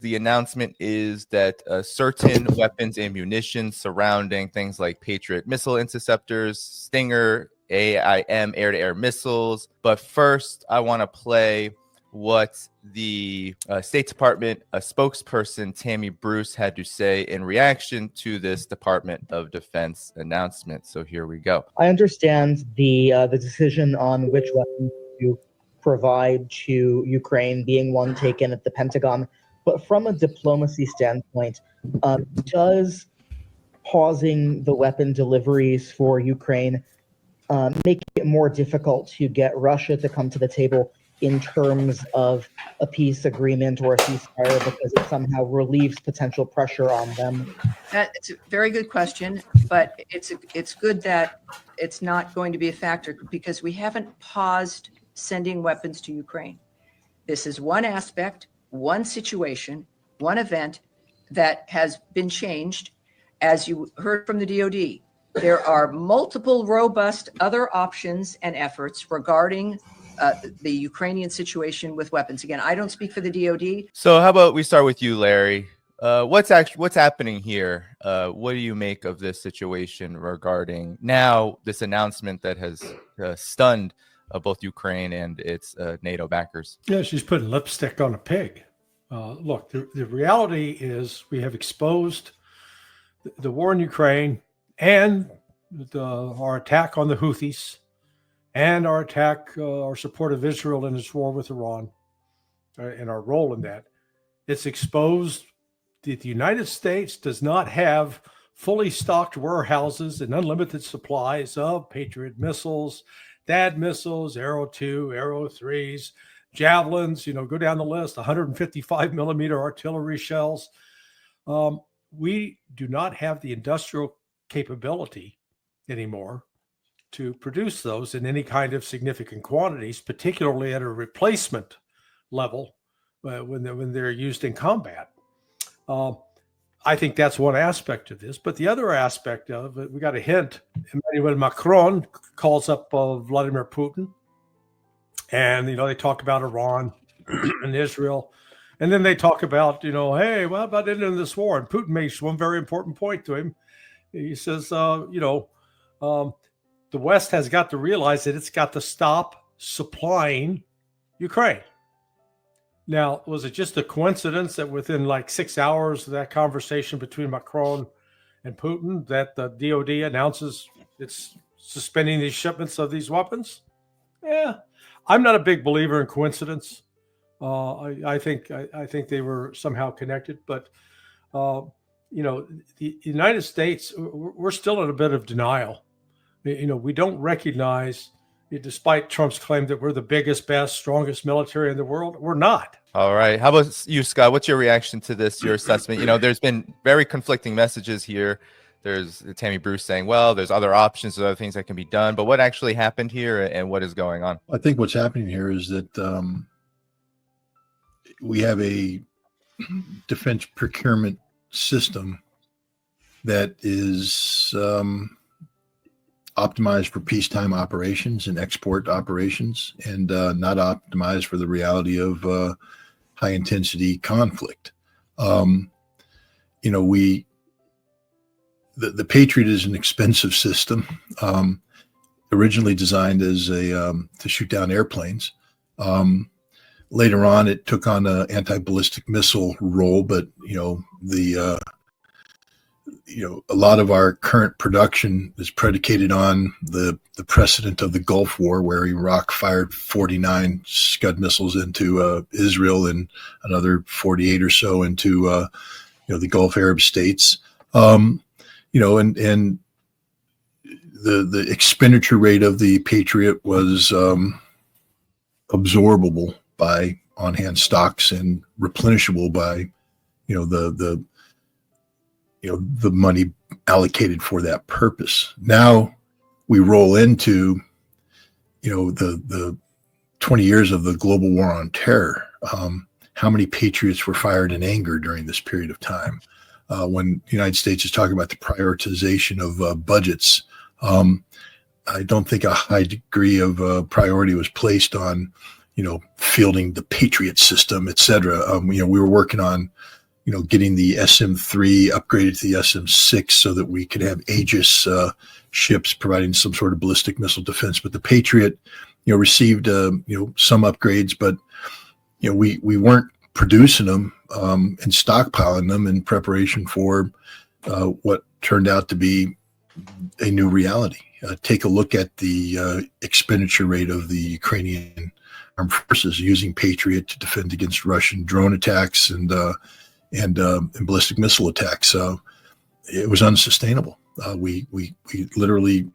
the announcement is that certain weapons and munitions surrounding things like Patriot missile interceptors, Stinger, AIM air-to-air missiles. But first, I want to play what the State Department spokesperson Tammy Bruce had to say in reaction to this Department of Defense announcement. So here we go. I understand the decision on which weapons to provide to Ukraine being one taken at the Pentagon, but from a diplomacy standpoint, does pausing the weapon deliveries for Ukraine make it more difficult to get Russia to come to the table in terms of a peace agreement or a ceasefire, because it somehow relieves potential pressure on them? It's a very good question, but it's good that it's not going to be a factor, because we haven't paused sending weapons to Ukraine. This is one aspect, one situation, one event that has been changed. As you heard from the DoD, there are multiple robust other options and efforts regarding the Ukrainian situation with weapons. Again, I don't speak for the DoD. So how about we start with you, Larry? What's happening here? What do you make of this situation regarding now this announcement that has stunned both Ukraine and its NATO backers? Yeah, she's putting lipstick on a pig. Look, the reality is we have exposed the war in Ukraine and our attack on the Houthis and our support of Israel in its war with Iran, and our role in that. It's exposed that the United States does not have fully stocked warehouses and unlimited supplies of Patriot missiles, THAAD missiles, Arrow 2, Arrow 3s, javelins, go down the list, 155 millimeter artillery shells. We do not have the industrial capability anymore to produce those in any kind of significant quantities, particularly at a replacement level when they're used in combat. I think that's one aspect of this. But the other aspect of it, we got a hint. Emmanuel Macron calls up Vladimir Putin, and they talk about Iran and Israel, and then they talk about hey, what about ending this war? And Putin makes one very important point to him. He says, the West has got to realize that it's got to stop supplying Ukraine. Now, was it just a coincidence that within like 6 hours of that conversation between Macron and Putin that the DoD announces it's suspending these shipments of these weapons? Yeah, I'm not a big believer in coincidence. I think they were somehow connected, but the United States, we're still in a bit of denial. We don't recognize, despite Trump's claim that we're the biggest, best, strongest military in the world, we're not. All right. How about you, Scott? What's your reaction to this, your assessment? There's been very conflicting messages here. There's Tammy Bruce saying, well, there's other options, there's other things that can be done. But what actually happened here and what is going on? I think what's happening here is that we have a defense procurement system that is optimized for peacetime operations and export operations, and not optimized for the reality of high intensity conflict. The Patriot is an expensive system, originally designed as to shoot down airplanes. Later on, it took on an anti-ballistic missile role, but a lot of our current production is predicated on the precedent of the Gulf War, where Iraq fired 49 Scud missiles into Israel and another 48 or so into the Gulf Arab states. And the expenditure rate of the Patriot was absorbable by on-hand stocks and replenishable by the money allocated for that purpose. Now we roll into, the 20 years of the global war on terror. How many Patriots were fired in anger during this period of time? When the United States is talking about the prioritization of budgets, I don't think a high degree of priority was placed on fielding the Patriot system, et cetera. We were working on, getting the SM-3 upgraded to the SM-6 so that we could have Aegis ships providing some sort of ballistic missile defense. But the Patriot, received, some upgrades, but, we weren't producing them and stockpiling them in preparation for what turned out to be a new reality. Take a look at the expenditure rate of the Ukrainian armed forces using Patriot to defend against Russian drone attacks and ballistic missile attacks. So it was unsustainable. We literally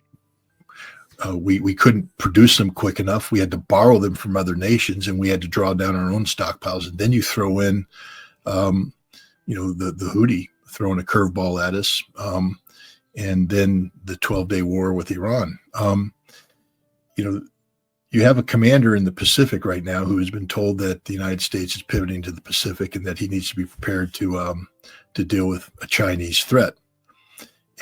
we couldn't produce them quick enough. We had to borrow them from other nations, and we had to draw down our own stockpiles. And then you throw in, the Houthi throwing a curveball at us, and then the 12-day war with Iran. You have a commander in the Pacific right now who has been told that the United States is pivoting to the Pacific and that he needs to be prepared to deal with a Chinese threat.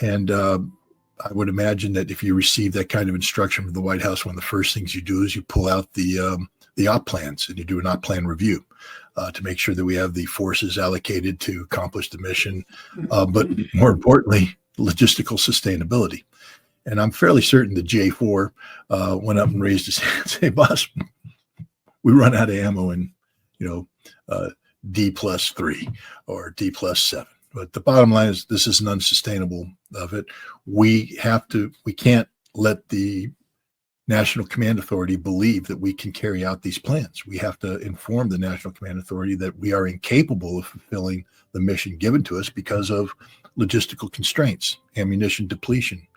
And I would imagine that if you receive that kind of instruction from the White House, one of the first things you do is you pull out the op plans and you do an op plan review to make sure that we have the forces allocated to accomplish the mission, but more importantly, logistical sustainability. And I'm fairly certain that J4 went up and raised his hand and said, boss, we run out of ammo in, D+3 or D+7. But the bottom line is this isn't unsustainable of it. We can't let the National Command Authority believe that we can carry out these plans. We have to inform the National Command Authority that we are incapable of fulfilling the mission given to us because of logistical constraints, ammunition depletion.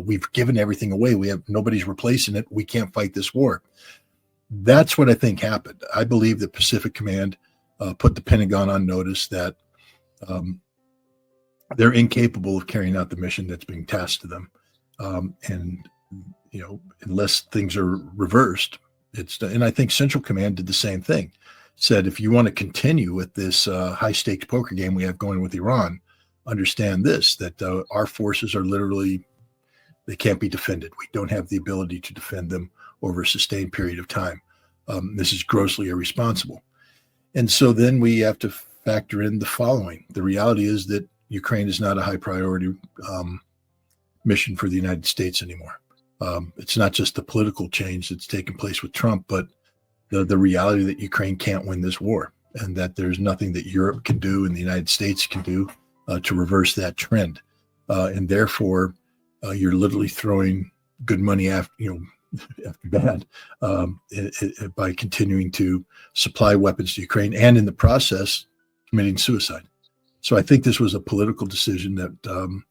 We've given everything away. Nobody's replacing it. We can't fight this war. That's what I think happened. I believe that Pacific Command put the Pentagon on notice that they're incapable of carrying out the mission that's being tasked to them. And unless things are reversed, and I think Central Command did the same thing. Said, if you want to continue with this high stakes poker game we have going with Iran, understand this, that our forces are literally, they can't be defended. We don't have the ability to defend them over a sustained period of time. This is grossly irresponsible. And so then we have to factor in the following. The reality is that Ukraine is not a high priority mission for the United States anymore. It's not just the political change that's taken place with Trump, but the reality that Ukraine can't win this war, and that there's nothing that Europe can do and the United States can do to reverse that trend. And therefore, you're literally throwing good money after bad by continuing to supply weapons to Ukraine, and in the process committing suicide. So I think this was a political decision that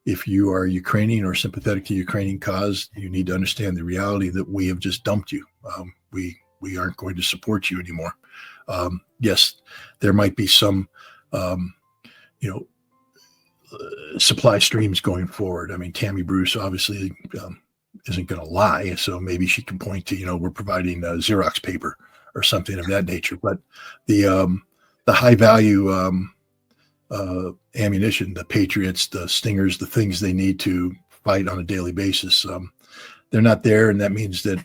if you are Ukrainian or sympathetic to the Ukrainian cause, you need to understand the reality that we have just dumped you. We aren't going to support you anymore. Yes, there might be some supply streams going forward. I mean, Tammy Bruce obviously isn't going to lie, so maybe she can point to, we're providing Xerox paper or something of that nature. But the high value ammunition, the Patriots, the Stingers, the things they need to fight on a daily basis, they're not there, and that means that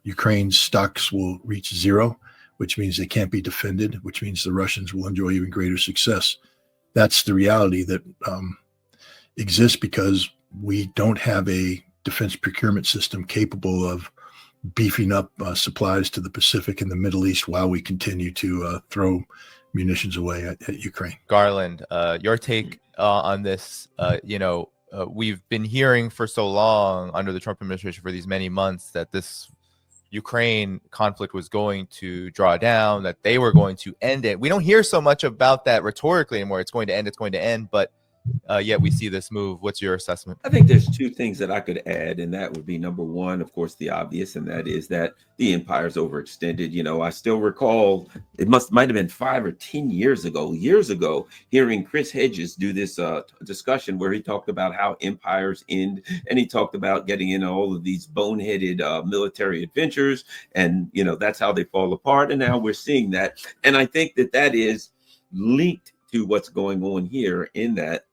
Ukraine's stocks will reach zero, which means they can't be defended, which means the Russians will enjoy even greater success. That's the reality that exists because we don't have a defense procurement system capable of beefing up supplies to the Pacific and the Middle East while we continue to throw munitions away at Ukraine. Garland, your take on this? We've been hearing for so long under the Trump administration for these many months that this Ukraine conflict was going to draw down, that they were going to end it. We don't hear so much about that rhetorically anymore. It's going to end, but yet we see this move. What's your assessment? I think there's two things that I could add, and that would be number one, of course, the obvious, and that is that the empire's overextended. I still recall it might have been 5 or 10 years ago, hearing Chris Hedges do this discussion where he talked about how empires end, and he talked about getting into all of these boneheaded military adventures, and that's how they fall apart. And now we're seeing that, and I think that is linked to what's going on here, in that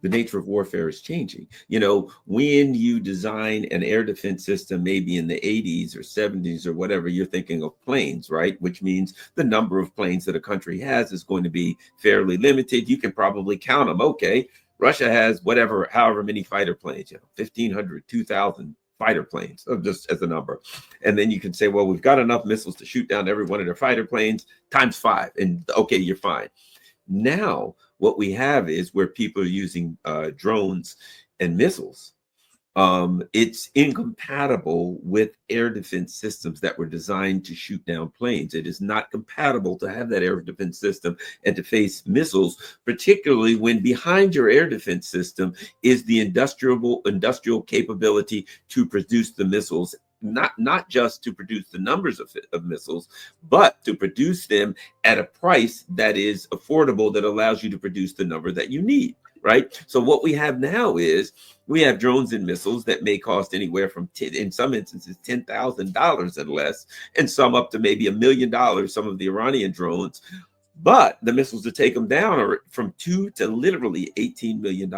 the nature of warfare is changing. You know, when you design an air defense system, maybe in the 80s or 70s or whatever, you're thinking of planes, right? Which means the number of planes that a country has is going to be fairly limited. You can probably count them. Okay, Russia has whatever, however many fighter planes, 1,500, 2,000 fighter planes, just as a number. And then you can say, well, we've got enough missiles to shoot down every one of their fighter planes times 5. And okay, you're fine. Now, what we have is where people are using drones and missiles. It's incompatible with air defense systems that were designed to shoot down planes. It is not compatible to have that air defense system and to face missiles, particularly when behind your air defense system is the industrial capability to produce the missiles. Not just to produce the numbers of missiles, but to produce them at a price that is affordable, that allows you to produce the number that you need, right? So what we have now is we have drones and missiles that may cost anywhere from in some instances $10,000 and less, and some up to maybe $1 million, some of the Iranian drones. But the missiles to take them down are from $2 to literally $18 million.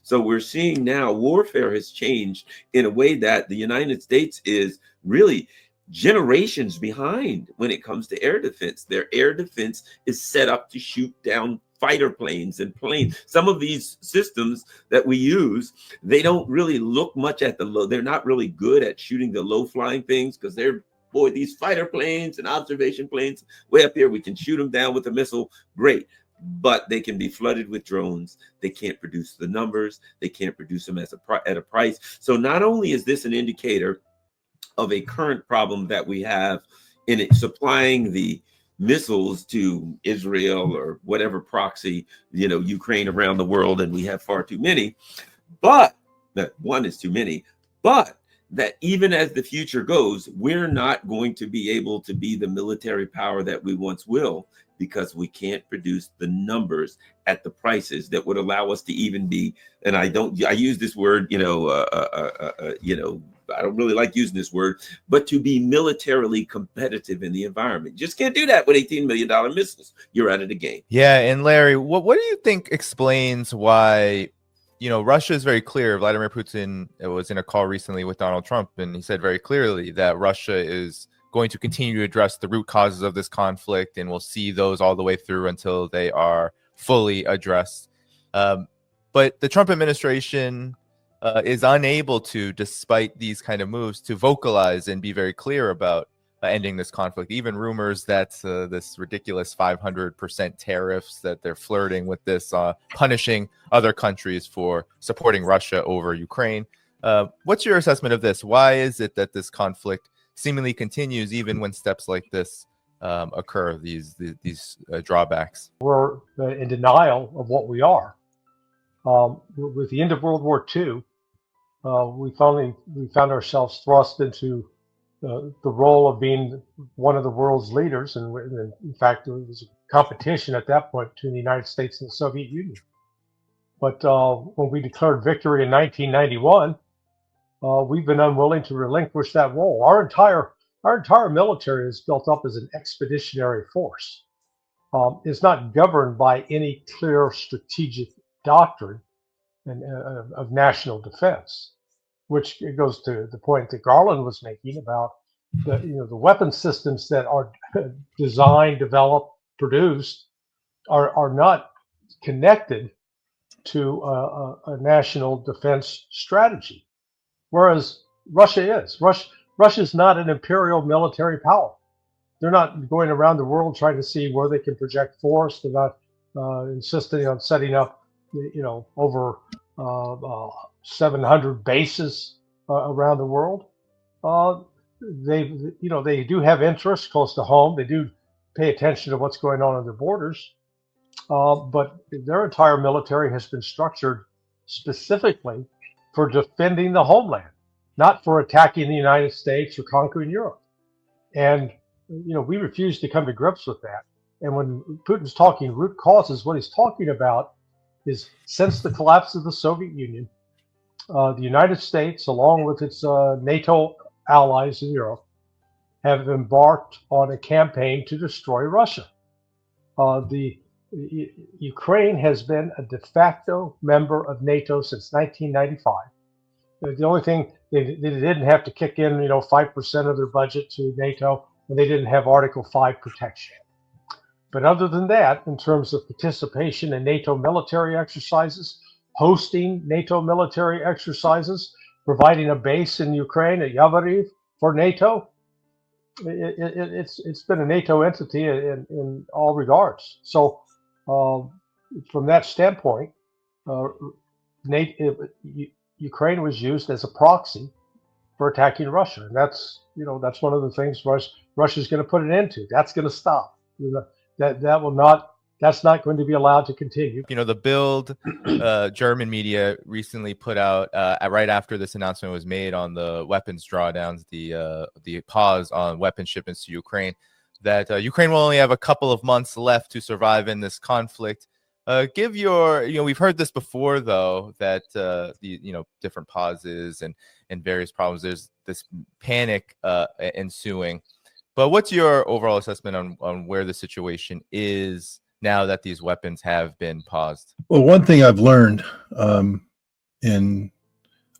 So we're seeing now warfare has changed in a way that the United States is really generations behind when it comes to air defense. Their air defense is set up to shoot down fighter planes and planes. Some of these systems that we use, they don't really look much at the low. They're not really good at shooting the low flying things, because boy, these fighter planes and observation planes way up here, we can shoot them down with a missile. Great. But they can be flooded with drones. They can't produce the numbers. They can't produce them at a price. So not only is this an indicator of a current problem that we have in it supplying the missiles to Israel or whatever proxy, Ukraine around the world, and we have far too many, but that one is too many, but that even as the future goes, we're not going to be able to be the military power that we once will, because we can't produce the numbers at the prices that would allow us to even be, and I use this word, I don't really like using this word, but to be militarily competitive in the environment. Just can't do that with $18 million missiles. You're out of the game. Yeah, and Larry, what do you think explains why, Russia is very clear. Vladimir Putin was in a call recently with Donald Trump, and he said very clearly that Russia is going to continue to address the root causes of this conflict, and we'll see those all the way through until they are fully addressed. But the Trump administration is unable to, despite these kind of moves, to vocalize and be very clear about ending this conflict. Even rumors that this ridiculous 500% tariffs, that they're flirting with this, punishing other countries for supporting Russia over Ukraine. What's your assessment of this? Why is it that this conflict seemingly continues even when steps like this occur, these drawbacks? We're in denial of what we are. With the end of World War II, we found ourselves thrust into the role of being one of the world's leaders, and in fact, there was a competition at that point between the United States and the Soviet Union. But when we declared victory in 1991, we've been unwilling to relinquish that role. Our entire military is built up as an expeditionary force. It's not governed by any clear strategic doctrine of national defense, which goes to the point that Garland was making about the weapon systems that are designed, developed, produced are not connected to a national defense strategy, whereas Russia is. Russia is not an imperial military power. They're not going around the world trying to see where they can project force. They're not insisting on setting up, over 700 bases around the world. They do have interests close to home. They do pay attention to what's going on their borders, but their entire military has been structured specifically for defending the homeland, not for attacking the United States or conquering Europe. And we refuse to come to grips with that. And when Putin's talking root causes, what he's talking about is, since the collapse of the Soviet Union, the United States, along with its NATO allies in Europe, have embarked on a campaign to destroy Russia. The Ukraine has been a de facto member of NATO since 1995. The only thing they didn't have to kick in, 5% of their budget to NATO, and they didn't have Article 5 protection. But other than that, in terms of participation in NATO military exercises, hosting NATO military exercises, providing a base in Ukraine at Yavoriv for NATO, it's been a NATO entity in all regards. So from that standpoint, Ukraine was used as a proxy for attacking Russia, and that's one of the things Russia's going to put an end to. That's going to stop. That's not going to be allowed to continue. The Bild German media recently put out right after this announcement was made on the weapons drawdowns, the pause on weapon shipments to Ukraine, that Ukraine will only have a couple of months left to survive in this conflict. Give your, we've heard this before though, that different pauses and various problems. There's this panic ensuing. But what's your overall assessment on where the situation is now that these weapons have been paused? Well, one thing I've learned in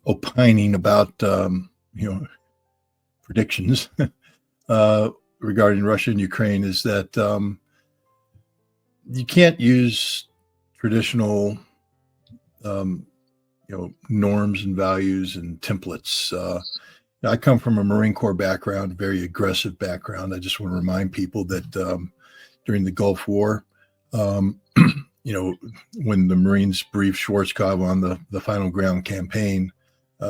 opining about predictions regarding Russia and Ukraine is that you can't use traditional norms and values and templates. I come from a Marine Corps background, very aggressive background. I just want to remind people that during the Gulf War, when the Marines briefed Schwarzkopf on the final ground campaign,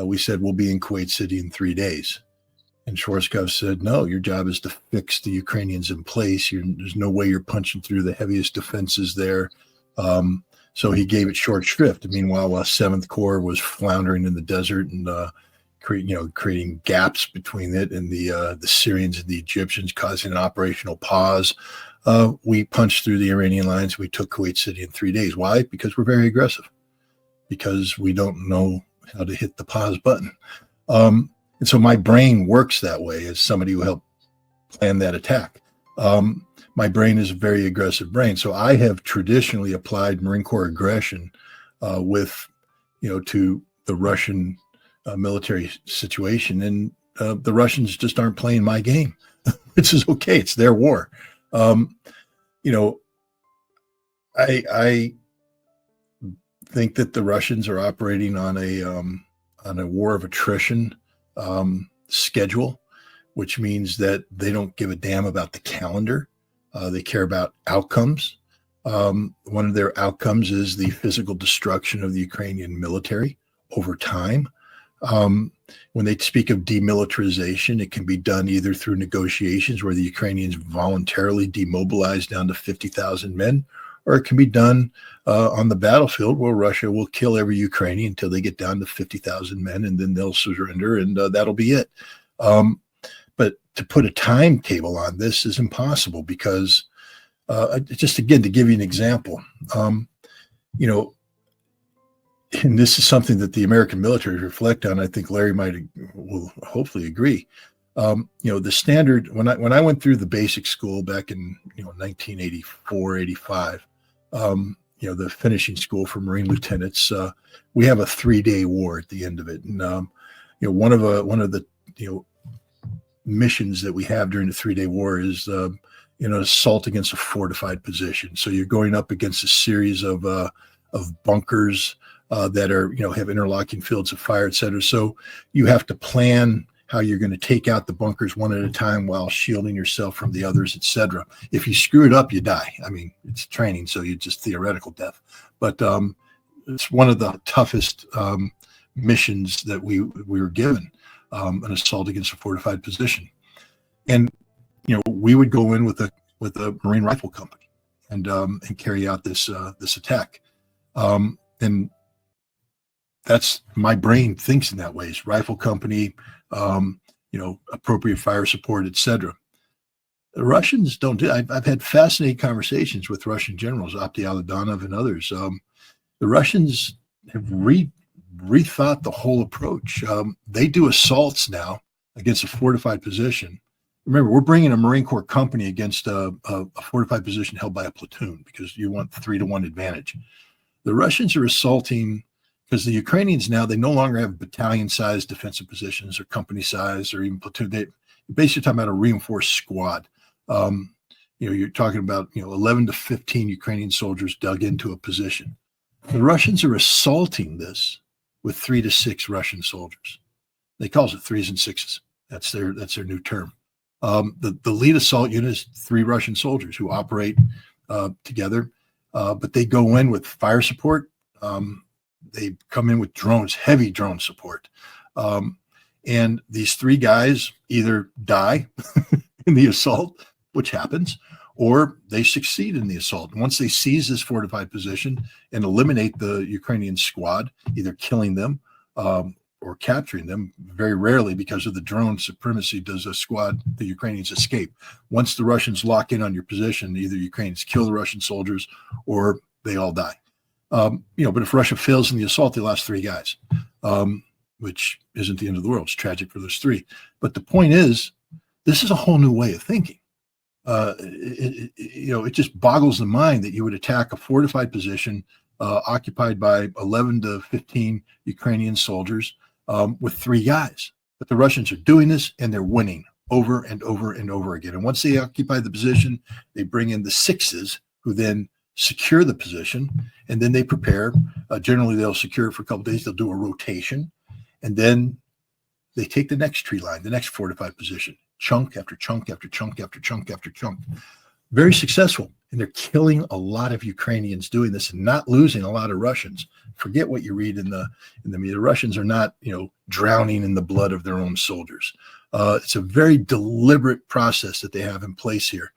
we said, we'll be in Kuwait City in 3 days. And Schwarzkopf said, no, your job is to fix the Ukrainians in place. There's no way you're punching through the heaviest defenses there. So he gave it short shrift. Meanwhile, 7th Corps was floundering in the desert and creating gaps between it and the Syrians and the Egyptians, causing an operational pause. We punched through the Iranian lines. We took Kuwait City in 3 days. Why? Because we're very aggressive. Because we don't know how to hit the pause button. And so my brain works that way as somebody who helped plan that attack. My brain is a very aggressive brain. So I have traditionally applied Marine Corps aggression to the Russian military situation. And the Russians just aren't playing my game, which is okay. It's their war. I think that the Russians are operating on a war of attrition schedule, which means that they don't give a damn about the calendar. They care about outcomes. One of their outcomes is the physical destruction of the Ukrainian military over time. When they speak of demilitarization, it can be done either through negotiations where the Ukrainians voluntarily demobilize down to 50,000 men, or it can be done on the battlefield where Russia will kill every Ukrainian until they get down to 50,000 men, and then they'll surrender, and that'll be it. But to put a timetable on this is impossible because, just again, to give you an example, and this is something that the American military reflect on. I think Larry will hopefully agree. The standard, when I went through the basic school back in 1984, 85, the finishing school for Marine lieutenants, we have a 3-day war at the end of it. And one of the missions that we have during the 3-day war is assault against a fortified position. So you're going up against a series of bunkers that are, have interlocking fields of fire, et cetera. So you have to plan how you're going to take out the bunkers one at a time while shielding yourself from the others, et cetera. If you screw it up, you die. I mean, it's training, so you just theoretical death. But it's one of the toughest missions that we were given, an assault against a fortified position. And we would go in with a Marine rifle company and carry out this attack. And that's, my brain thinks in that way. It's rifle company, appropriate fire support, et cetera. The Russians don't do. I've had fascinating conversations with Russian generals, Abdi Aladanov and others. The Russians have rethought the whole approach. They do assaults now against a fortified position remember, we're bringing a Marine Corps company against a fortified position held by a platoon because you want 3-to-1 advantage. The Russians are assaulting because the Ukrainians now, they no longer have battalion-sized defensive positions or company size or even platoon. They basically talking about a reinforced squad. You're talking about 11 to 15 Ukrainian soldiers dug into a position. The Russians are assaulting this with 3 to 6 Russian soldiers. They call it 3s and 6s. That's their new term. The lead assault unit is 3 Russian soldiers who operate together, but they go in with fire support. They come in with drones, heavy drone support. And these 3 guys either die in the assault, which happens, or they succeed in the assault. And once they seize this fortified position and eliminate the Ukrainian squad, either killing them or capturing them, very rarely because of the drone supremacy does the Ukrainians escape. Once the Russians lock in on your position, either Ukrainians kill the Russian soldiers or they all die. But if Russia fails in the assault, they lost 3 guys, which isn't the end of the world. It's tragic for those 3. But the point is, this is a whole new way of thinking. It just boggles the mind that you would attack a fortified position occupied by 11 to 15 Ukrainian soldiers with 3 guys. But the Russians are doing this and they're winning over and over and over again. And once they occupy the position, they bring in the 6s who then secure the position, and then they prepare. Generally, they'll secure it for a couple of days. They'll do a rotation, and then they take the next tree line, the next fortified position, chunk after chunk after chunk after chunk after chunk. Very successful, and they're killing a lot of Ukrainians doing this and not losing a lot of Russians. Forget what you read in the media. The Russians are not, drowning in the blood of their own soldiers. It's a very deliberate process that they have in place here,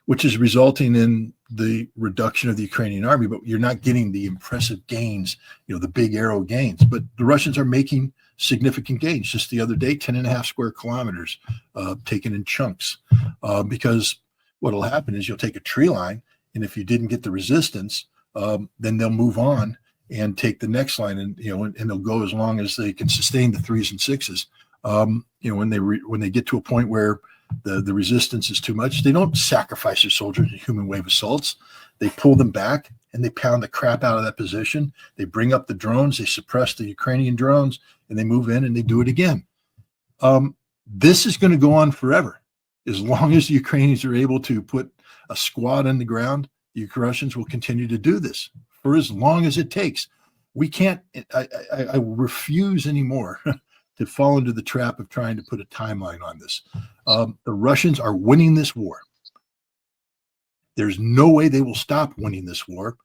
which is resulting in the reduction of the Ukrainian army, but you're not getting the impressive gains, the big arrow gains. But the Russians are making significant gains. Just the other day, 10.5 square kilometers taken in chunks, because what will happen is you'll take a tree line, and if you didn't get the resistance, then they'll move on and take the next line, and and they'll go as long as they can sustain the 3s and 6s. When they get to a point where the resistance is too much, they don't sacrifice their soldiers in human wave assaults. They pull them back and they pound the crap out of that position. They bring up the drones, they suppress the Ukrainian drones, and they move in and they do it again. This is going to go on forever. As long as the Ukrainians are able to put a squad on the ground, the Russians will continue to do this for as long as it takes. We can't, I refuse anymore to fall into the trap of trying to put a timeline on this. The Russians are winning this war. There's no way they will stop winning this war.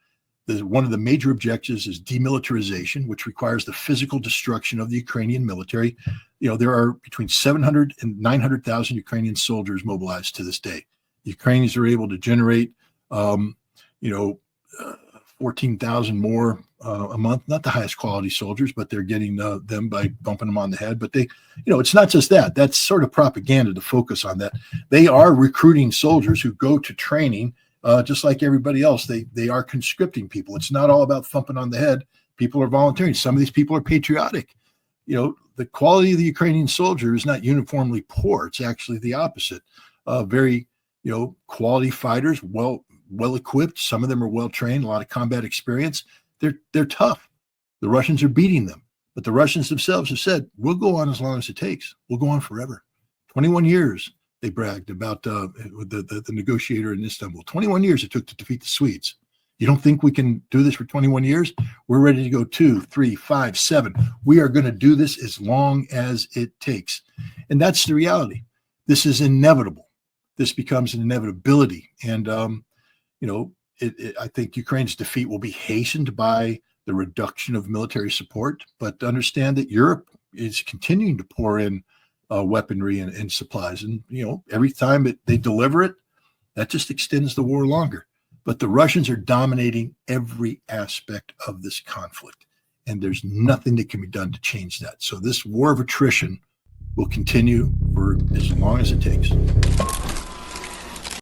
One of the major objectives is demilitarization, which requires the physical destruction of the Ukrainian military. There are between 700 and 900,000 Ukrainian soldiers mobilized to this day. The Ukrainians are able to generate, 14,000 more a month. Not the highest quality soldiers, but they're getting them by bumping them on the head. But they, it's not just that. That's sort of propaganda to focus on that. They are recruiting soldiers who go to training. Just like everybody else, they are conscripting people. It's not all about thumping on the head. People are volunteering. Some of these people are patriotic. The quality of the Ukrainian soldier is not uniformly poor. It's actually the opposite. Very, quality fighters, well equipped. Some of them are well trained, a lot of combat experience. They're tough. The Russians are beating them, but the Russians themselves have said, we'll go on as long as it takes. We'll go on forever. 21 years. They bragged about the negotiator in Istanbul. 21 years it took to defeat the Swedes. You don't think we can do this for 21 years? We're ready to go 2, 3, 5, 7. We are going to do this as long as it takes. And that's the reality. This is inevitable. This becomes an inevitability. And, I think Ukraine's defeat will be hastened by the reduction of military support. But understand that Europe is continuing to pour in weaponry and supplies. And, every time they deliver it, that just extends the war longer. But the Russians are dominating every aspect of this conflict. And there's nothing that can be done to change that. So this war of attrition will continue for as long as it takes.